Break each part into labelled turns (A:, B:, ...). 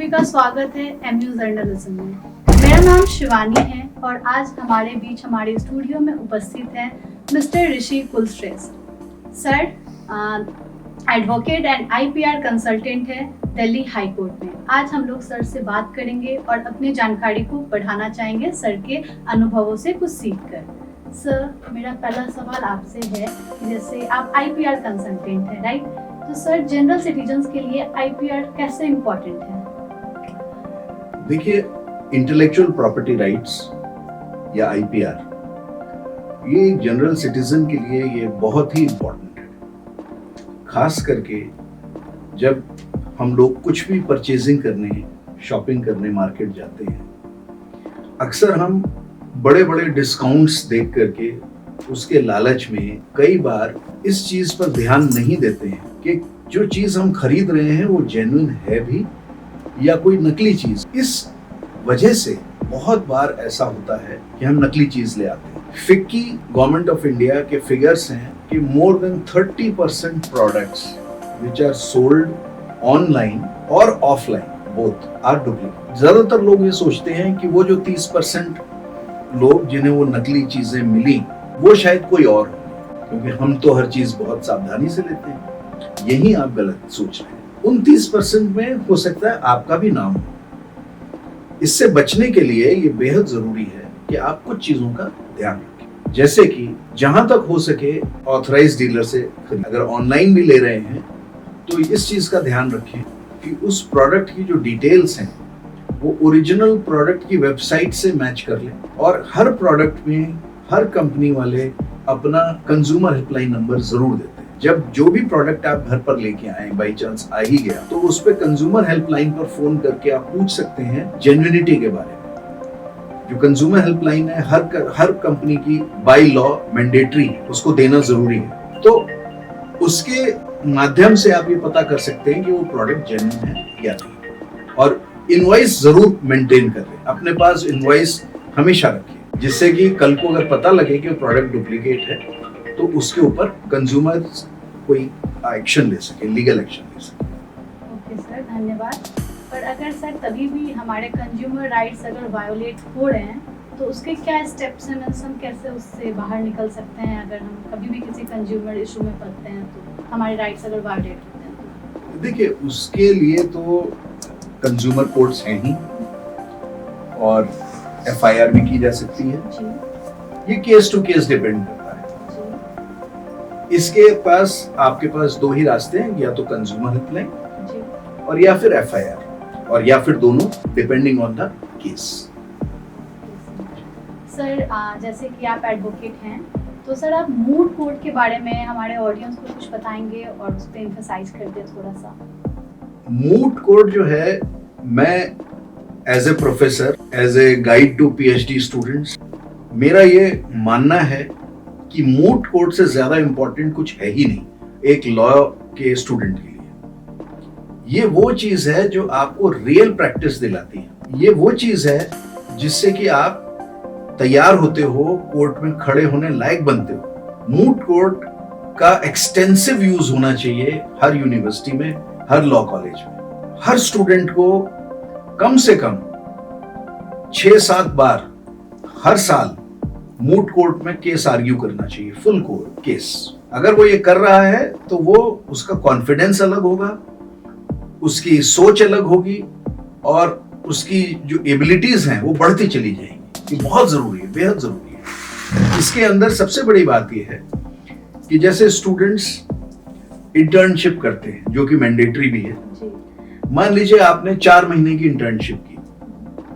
A: सभी का स्वागत है एमयू जर्नलिज्म में। मेरा नाम शिवानी है और आज हमारे बीच हमारे स्टूडियो में उपस्थित हैं mister Rishi Kulshreshtha sir. Advocate and IPR consultant है दिल्ली हाई कोर्ट में। आज हम लोग सर से बात करेंगे और अपनी जानकारी को बढ़ाना चाहेंगे सर के अनुभवों से कुछ सीखकर। सर, मेरा पहला सवाल आपसे है कि जैसे आप आईपीआर कंसल्टेंट हैं, राइट? तो सर, जनरल सिटीजन्स के लिए आईपीआर कैसे इम्पोर्टेंट है?
B: देखिए, इंटेलेक्चुअल प्रॉपर्टी राइट्स या आईपीआर, ये जनरल सिटीजन के लिए ये बहुत ही इम्पोर्टेंट है। खास करके जब हम लोग कुछ भी परचेजिंग करने, शॉपिंग करने मार्केट जाते हैं, अक्सर हम बड़े बड़े डिस्काउंट्स देख करके उसके लालच में कई बार इस चीज पर ध्यान नहीं देते हैं कि जो चीज हम खरीद रहे हैं वो जेन्युइन है भी या कोई नकली चीज। इस वजह से बहुत बार ऐसा होता है कि हम नकली चीज ले आते हैं। फिक्की गवर्नमेंट ऑफ इंडिया के फिगर्स हैं कि more than 30% products which are sold online और ऑफलाइन बोथ आर डुप्लीकेट। ज्यादातर लोग ये सोचते हैं कि वो जो 30% लोग जिन्हें वो नकली चीजें मिली वो शायद कोई और हो, क्योंकि हम तो हर चीज बहुत सावधानी से लेते हैं। यही आप गलत सोच रहे हैं। 29% में हो सकता है आपका भी नाम हो। इससे बचने के लिए ये बेहद जरूरी है कि आप कुछ चीजों का ध्यान रखें, जैसे कि जहां तक हो सके ऑथराइज्ड डीलर से खरीदें। अगर ऑनलाइन भी ले रहे हैं तो इस चीज का ध्यान रखें कि उस प्रोडक्ट की जो डिटेल्स हैं वो ओरिजिनल प्रोडक्ट की वेबसाइट से मैच कर लें। और हर प्रोडक्ट में हर कंपनी वाले अपना कंज्यूमर हेल्पलाइन नंबर जरूर देते हैं। जब जो भी प्रोडक्ट आप घर पर लेके आए, बाई चांस आ ही गया, तो उस पे कंज्यूमर हेल्पलाइन पर फोन करके आप पूछ सकते हैं जेन्युइनिटी के बारे में। जो कंज्यूमर हेल्पलाइन है हर कंपनी की बाय लॉ मैंडेटरी है, उसको देना जरूरी है। तो उसके माध्यम से आप ये पता कर सकते हैं कि वो प्रोडक्ट जेन्युइन है या नहीं। और इनवॉइस जरूर मेंटेन कर लें, अपने पास इनवॉइस हमेशा रखिए, जिससे कि कल को अगर पता लगे कि प्रोडक्ट डुप्लीकेट है तो उसके ऊपर कंज्यूमर कोई एक्शन ले सके, लीगल एक्शन ले सके।
A: ओके सर, धन्यवाद। पर अगर सर तभी भी हमारे कंज्यूमर राइट्स अगर वायोलेट हो रहे हैं तो उसके क्या स्टेप्स हैं? हम कैसे उससे बाहर निकल सकते हैं? अगर हम कभी भी किसी कंज्यूमर इशू में पड़ते हैं तो हमारे राइट्स अगर वायोलेट होते हैं तो?
B: देखिए, उसके लिए तो कंज्यूमर कोर्ट्स हैं ही और एफआईआर भी की जा सकती है
A: जी।
B: ये केस टू केस डिपेंड करता है। इसके पास आपके पास दो ही रास्ते हैं, या तो कंज्यूमर हेल्पलाइन और या फिर एफआईआर, और या फिर दोनों, depending on the case.
A: Sir, जैसे कि आप एडवोकेट हैं तो सर आप मूड कोर्ट के बारे में हमारे ऑडियंस को कुछ बताएंगे और उस पर एम्फसाइज कर दें थोड़ा सा।
B: मूड कोर्ट जो है, मैं as a professor, as a guide to PhD students, मेरा ये मानना है कि मूड कोर्ट से ज्यादा इंपॉर्टेंट कुछ है ही नहीं एक लॉ के स्टूडेंट के लिए। ये वो चीज है जो आपको रियल प्रैक्टिस दिलाती है। ये वो चीज है जिससे कि आप तैयार होते हो, कोर्ट में खड़े होने लायक बनते हो। मूड कोर्ट का एक्सटेंसिव यूज होना चाहिए हर यूनिवर्सिटी में, हर लॉ कॉलेज में। हर स्टूडेंट को कम से कम 6-7 बार हर साल मूड कोर्ट में केस आर्ग्यू करना चाहिए, फुल कोर्ट केस। अगर वो ये कर रहा है तो वो उसका कॉन्फिडेंस अलग होगा, उसकी सोच अलग होगी और उसकी जो एबिलिटीज हैं वो बढ़ती चली जाएंगी। ये बहुत जरूरी है, बेहद जरूरी है। इसके अंदर सबसे बड़ी बात ये है कि जैसे स्टूडेंट्स इंटर्नशिप करते हैं, जो कि मैंडेटरी भी है। मान लीजिए आपने 4 महीने की इंटर्नशिप की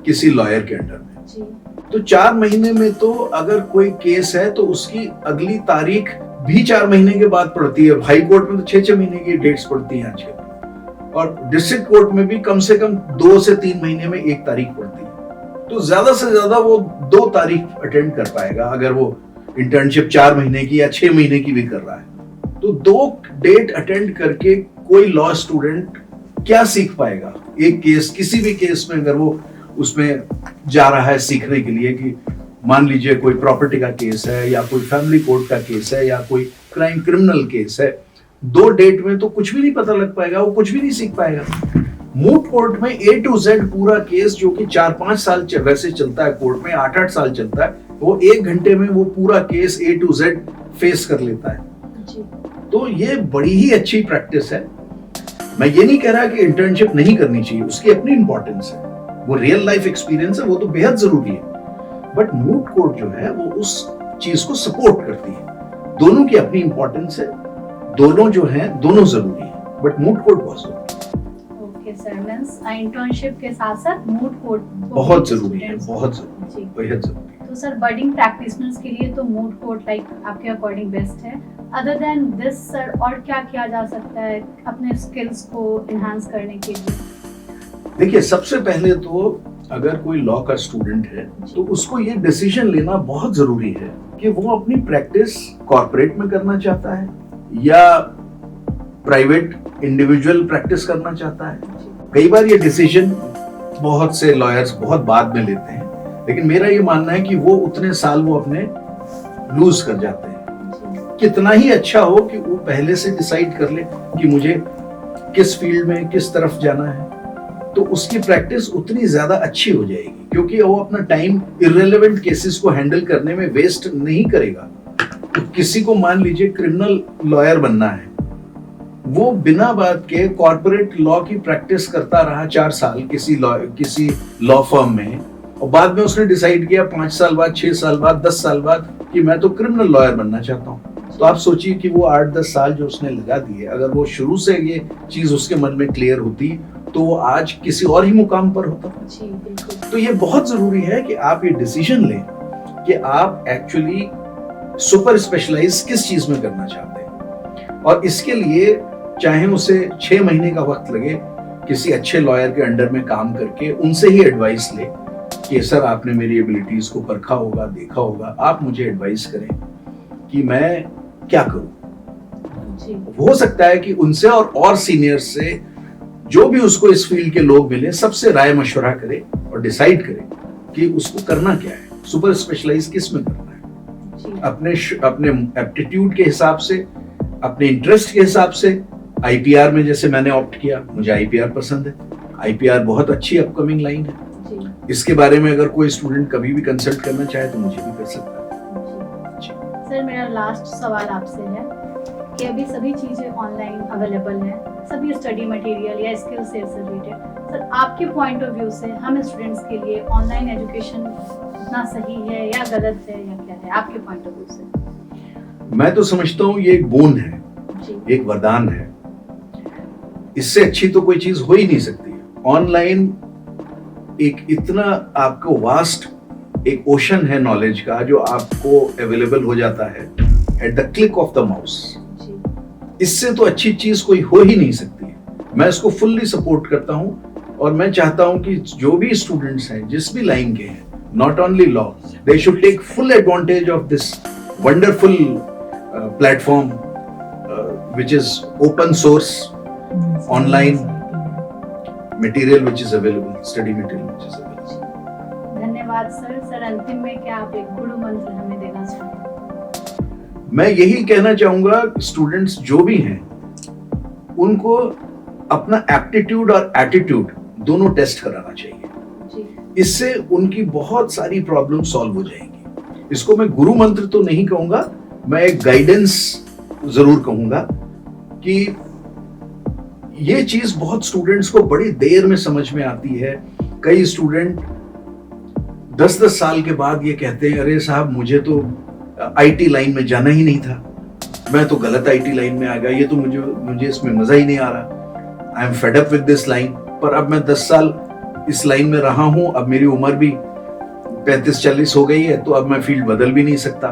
B: किसी लॉयर के अंडर में, तो 4 महीने में तो अगर कोई केस है तो उसकी अगली तारीख भी 4 महीने के बाद पड़ती है। हाई कोर्ट में तो 6-6 महीने की डेट्स पड़ती हैं आजकल, और डिस्ट्रिक्ट कोर्ट में भी कम से कम 2 से 3 महीने में एक तारीख पड़ती है। तो ज्यादा से ज्यादा वो 2 तारीख अटेंड कर पाएगा अगर वो इंटर्नशिप 4 महीने की या 6 महीने की भी कर रहा है। तो 2 डेट अटेंड करके कोई लॉ स्टूडेंट क्या सीख पाएगा? एक केस, किसी भी केस में अगर वो उसमें जा रहा है सीखने के लिए, कि मान लीजिए कोई प्रॉपर्टी का केस है या कोई फैमिली कोर्ट का केस है या कोई क्रिमिनल केस है, 2 डेट में तो कुछ भी नहीं पता लग पाएगा, वो कुछ भी नहीं सीख पाएगा। मूट कोर्ट में A to Z पूरा केस, जो कि 4-5 साल वैसे चलता है कोर्ट में, 8-8 साल चलता है, वो 1 घंटे में वो पूरा case A to Z face कर लेता है
A: जी।
B: तो ये बड़ी ही अच्छी प्रैक्टिस है। मैं ये नहीं कह रहा कि इंटर्नशिप नहीं करनी चाहिए, उसकी अपनी इंपॉर्टेंस है, वो रियल लाइफ एक्सपीरियंस है, वो तो बेहद जरूरी है, बट मूट कोर्ट जो है वो उस चीज को सपोर्ट करती है। दोनों की अपनी इंपॉर्टेंस है, दोनों जो है दोनों जरूरी है, बट मूट कोर्ट बहुत जरूरी है।
A: ओके सर, मींस इंटर्नशिप के साथ साथ मूट कोर्ट
B: बहुत जरूरी है, बहुत जरूरी,
A: जी।
B: बेहद जरूरी है।
A: तो सर बडिंग प्रैक्टिशनर्स के लिए तो मूट कोर्ट लाइक आपके अकॉर्डिंग बेस्ट है। अदर देन दिस सर और क्या किया जा सकता है अपने स्किल्स को एनहांस करने के लिए?
B: देखिए, सबसे पहले तो अगर कोई लॉ का स्टूडेंट है तो उसको ये डिसीजन लेना बहुत जरूरी है कि वो अपनी प्रैक्टिस कॉर्पोरेट में करना चाहता है या प्राइवेट इंडिविजुअल प्रैक्टिस करना चाहता है। कई बार ये डिसीजन बहुत से लॉयर्स बहुत बाद में लेते हैं, लेकिन मेरा ये मानना है कि वो उतने साल वो अपने लूज कर जाते हैं। कितना ही अच्छा हो कि वो पहले से डिसाइड कर ले कि मुझे किस फील्ड में किस तरफ जाना है, तो उसकी प्रैक्टिस उतनी ज्यादा अच्छी हो जाएगी, क्योंकि वो अपना टाइम इररिलेवेंट केसेस को हैंडल करने में वेस्ट नहीं करेगा। तो किसी को मान लीजिए क्रिमिनल लॉयर बनना है, वो बिना बात के कॉर्पोरेट लॉ की प्रैक्टिस करता रहा 4 साल किसी लॉ फर्म में, और बाद में उसने डिसाइड किया 5 साल बाद, 6 साल बाद, 10 साल बाद कि मैं तो क्रिमिनल लॉयर बनना चाहता हूँ। तो आप सोचिए कि वो 8-10 साल जो उसने लगा दिए, अगर वो शुरू से ये चीज उसके मन में क्लियर होती तो वो आज किसी और ही मुकाम पर होता।
A: जी बिल्कुल।
B: तो ये बहुत जरूरी है कि आप ये डिसीजन लें कि आप एक्चुअली सुपर स्पेशलाइज किस चीज में करना चाहते हैं, और इसके लिए चाहे उसे 6 महीने का वक्त लगे, किसी अच्छे लॉयर के अंडर में काम करके उनसे ही एडवाइस ले कि सर आपने मेरी एबिलिटीज को परखा होगा, देखा होगा, आप मुझे एडवाइस करें कि मैं क्या करूं।
A: जी।
B: हो सकता है कि उनसे और सीनियर से जो भी उसको इस फील्ड के लोग मिले, सबसे राय मशवरा करे और डिसाइड करे कि उसको करना क्या है, सुपर स्पेशलाइज किस में करना है।
A: जी।
B: अपने एप्टीट्यूड के हिसाब से, अपने इंटरेस्ट के हिसाब से। आईपीआर में जैसे मैंने ऑप्ट किया, मुझे आईपीआर पसंद है, आईपीआर बहुत अच्छी अपकमिंग लाइन है।
A: जी।
B: इसके बारे में अगर कोई स्टूडेंट कभी भी कंसल्ट करना चाहे तो मुझे भी कर सकता है।
A: सर मेरा लास्ट सवाल आपसे है कि अभी सभी चीज़ें ऑनलाइन अवेलेबल हैं, सभी स्टडी मटेरियल या स्किल से रिलेटेड। सर आपके पॉइंट ऑफ व्यू से हम स्टूडेंट्स के लिए ऑनलाइन एजुकेशन इतना सही है या गलत है या क्या है आपके पॉइंट ऑफ व्यू से?
B: मैं तो समझता हूँ ये एक बोन है,
A: जी।
B: एक वरदान है, इससे अच्छी तो कोई चीज हो ही नहीं सकती। ऑनलाइन एक इतना आपको वास्ट एक ओशन है नॉलेज का, जो आपको अवेलेबल हो जाता है at the click of the mouse. इससे तो अच्छी चीज कोई हो ही नहीं सकती। मैं इसको फुल्ली सपोर्ट करता हूं, और मैं चाहता हूं कि जो भी स्टूडेंट्स हैं, जिस भी लाइन के हैं, not only law, they should take full advantage of this wonderful platform which is open source online material which is available, study material which is available.
A: धन्यवाद सर। सर अंतिम में क्या आप एक गुरु मंत्र हमें देना चाहेंगे?
B: मैं यही कहना चाहूंगा, स्टूडेंट्स जो भी हैं उनको अपना एप्टीट्यूड और एटीट्यूड दोनों टेस्ट कराना चाहिए।
A: जी।
B: इससे उनकी बहुत सारी प्रॉब्लम सॉल्व हो जाएंगी। इसको मैं गुरु मंत्र तो नहीं कहूंगा, मैं एक गाइडेंस जरूर कहूंगा कि ये चीज बहुत स्टूडेंट्स को बड़ी देर में समझ में आती है। कई स्टूडेंट 10-10 साल के बाद ये कहते हैं, अरे साहब मुझे तो आईटी लाइन में जाना ही नहीं था, मैं तो गलत आईटी लाइन में आ गया, ये तो मुझे इसमें मजा ही नहीं आ रहा, I am fed up with this line. पर अब मैं 10 साल इस लाइन में रहा हूं, अब मेरी उम्र भी 35-40 हो गई है, तो अब मैं फील्ड बदल भी नहीं सकता,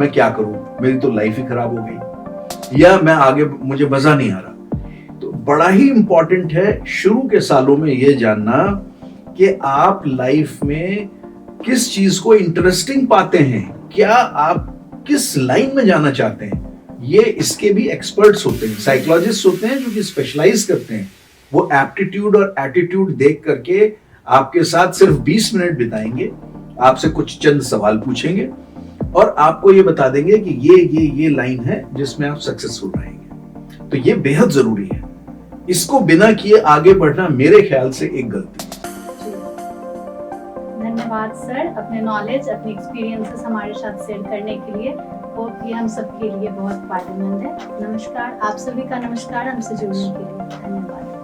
B: मैं क्या करूं, मेरी तो लाइफ ही खराब हो गई, या मैं आगे मुझे मजा नहीं आ रहा। तो बड़ा ही इंपॉर्टेंट है शुरू के सालों में ये जानना कि आप लाइफ में किस चीज को इंटरेस्टिंग पाते हैं, क्या आप किस लाइन में जाना चाहते हैं। ये इसके भी एक्सपर्ट्स होते हैं, साइकोलॉजिस्ट होते हैं जो कि स्पेशलाइज करते हैं। वो एप्टीट्यूड और एटीट्यूड देख करके आपके साथ सिर्फ 20 मिनट बिताएंगे, आपसे कुछ चंद सवाल पूछेंगे और आपको ये बता देंगे कि ये लाइन है जिसमें आप सक्सेसफुल रहेंगे। तो ये बेहद जरूरी है इसको बिना किए आगे बढ़ना मेरे ख्याल से एक गलती है।
A: जी। धन्यवाद सर, अपने नॉलेज, अपने एक्सपीरियंसेस हमारे साथ शेयर करने के लिए। होप ये हम सबके लिए बहुत फायदेमंद है। नमस्कार, आप सभी का नमस्कार हमसे जुड़ने के लिए। धन्यवाद।